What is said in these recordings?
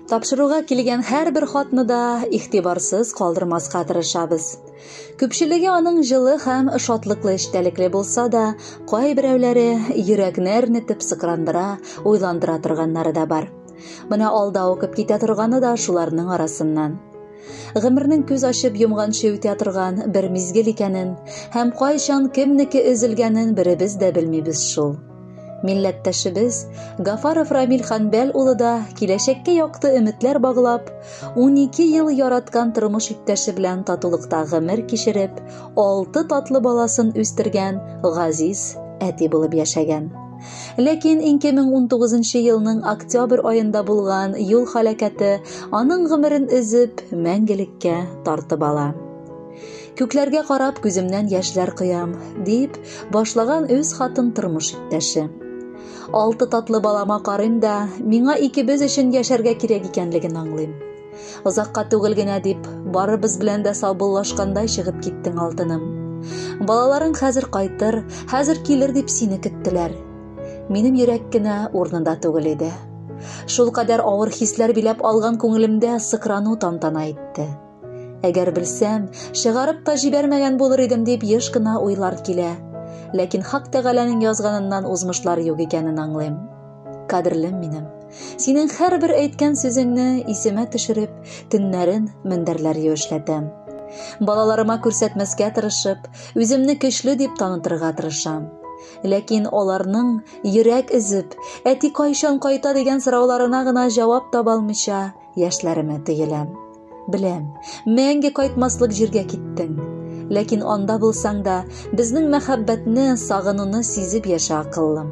Тапшыруга килгән һәрбер хатны да игътибарсыз калдырмаска тырышабыз. Күпчелеге аның җылы һәм шатлыклы эчтәлекле булса да, кайберәүләре йөрәкне әрнетеп сыкрандыра, уйландыра торганнары да бар. Менә алда укып китә торганы да шуларның арасыннан. Гомернең күз ачып йомганчы үтә торган бер мизгел икәнен һәм кайчан кемнеке өзелгәнен беребез дә белмибез шул. Милләттәшебез Гафаров Рамил Ханбәл улы да киләчәккә якты өметләр баглап, 12 ел яраткан тормыш иптәше белән татулыкта гомер кичереп, 6 татлы баласын үстергән газиз әти булып яшәгән. Ләкин 2019 елның октябрь аенда булган юл һәлакәте аның гомерен өзеп, мәңгелеккә тартып ала. Күкләргә карап күземнән яшьләр кыям, дип башлаган үз хатын тормыш иптәше. 6 татлы балама карыйм да, миңа икебез өчен яшәргә кирәк икәнлеген аңлыйм. Озакка түгел генә дип, барыбыз белән дә саубуллашкандай чыгып киттең алтыным. Балаларың хәзер кайтыр, хәзер килер дип сине көттеләр. Минем йөрәк кенә урынында түгел иде. Шул кадәр авыр хисләр биләп алган күңелемдә сыкрану тантана итте. Әгәр белсәм, чыгарып та җибәрмәгән булыр идем дип еш кына уйлар килә. Ләкин Хак Тәгаләнең язганыннан узмышлар юк икәнен аңлыйм. Кадерлем минем, синең һәрбер әйткән сүзеңне исемә төшереп, төннәрен мендәрләр юешләтәм. Балаларыма күрсәтмәскә тырышып, үземне көчле дип танытырга тырышам. Ләкин аларның йөрәк өзеп, әти кайчан кайта дигән сорауларына гына җавап таба алмыйча, яшьләремә тыелам. Беләм, мәңге кайтмаслык җиргә киттең. Ләкин анда булсаң да, безнең мәхәббәтне, сагынуны сизеп яша акыллым.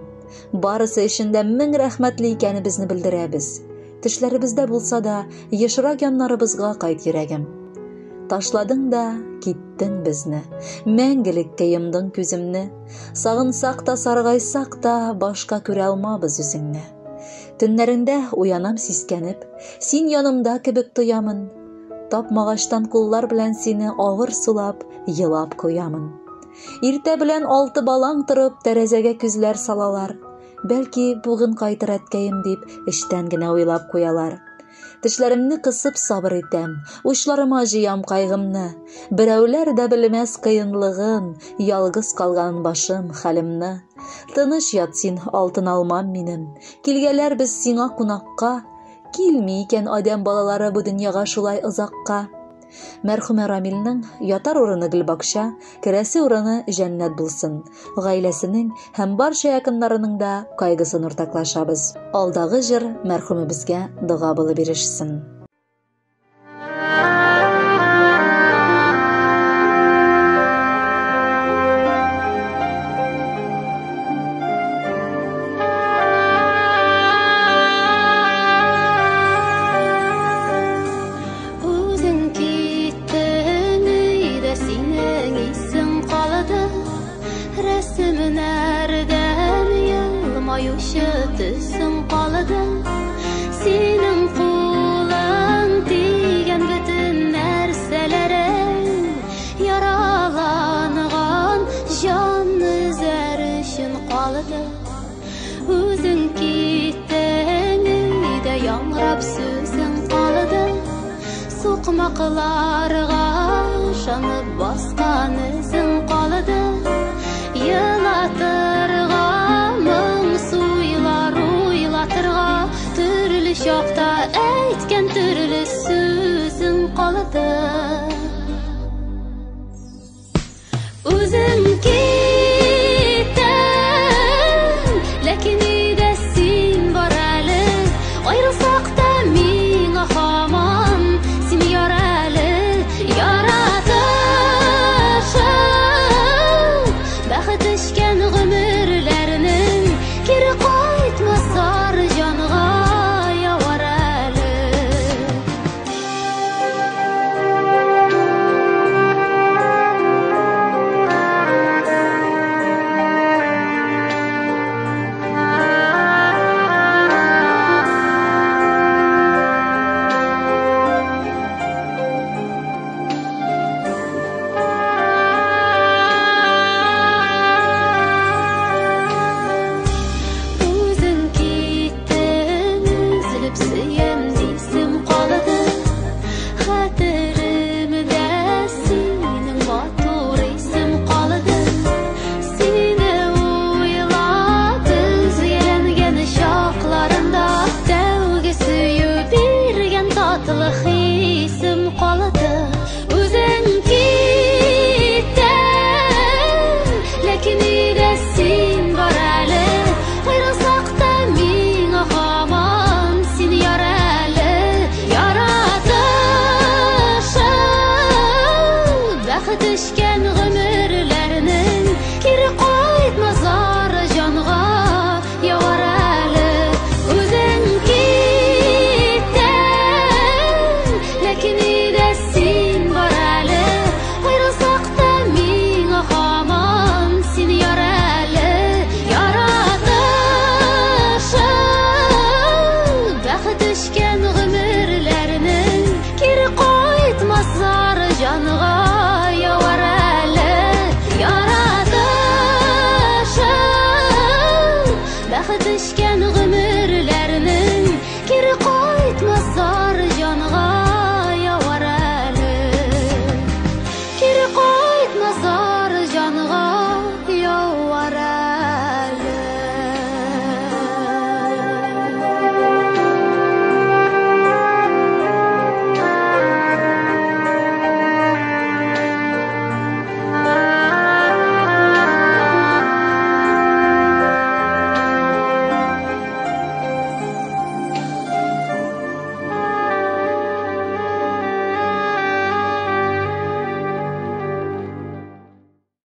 Барысы өчен дә 1000 рәхмәтле икәнебезне белдерәбез. Тешләребездә булса да, ешрак яннарыбызга кайт йөрәгем. Ташладың да, киттең безне. Мәңгелеккә йомдың күземне. Сагынсак та, саргайсак та, башка күрә алмабыз үзеңне. Төннәрендә уянам сискәнеп, син янымда кебек тоямын. Тапмагачтан куллар белән сине авыр сулап, елап куямын. Иртә белән 6 балаң торып, тәрәзәгә күзләр салалар. Бәлки, бүген кайтыр әткәем дип, эштән генә уйлап куялар. Тешләремне кысып сабыр итәм, учларыма җыям кайгымны. Берәүләр дә белмәс кыенлыгын, ялгыз калган башым, хәлемне. Тыныч ят син, алтын алмам минем. Килгәләр без сиңа кунакка. Килми икән адәм балалары бу дөньяга шулай озакка. Мәрхүмә Рамилнең ятар урыны Гөлбакча, керәсе урыны җәннәт булсын. Гаиләсенең һәм барча якыннарының да кайгысын уртаклашабыз. Алдагы җыр мәрхүмебезгә дуга булып ирешсен. Төсің қалады, сенің қолың тиген бүтін нәрселері, яраланған жан үзәр үшін қалады. Өзің кеттің, үйде яңрап сөзің қалады, соқмақларға жанып басқан ізің қалады. Елатырға түрлі шақта әйткен түрлі сөзің қалады. Өзің кеттің, ләкин үйдә син бар әлі. Айрылсақ та миңа һаман син яр әлі. Яратышып, бәхет эчкән гомерләрнең кире кайтмасар җанга. Сөям дисем бақыт ішкен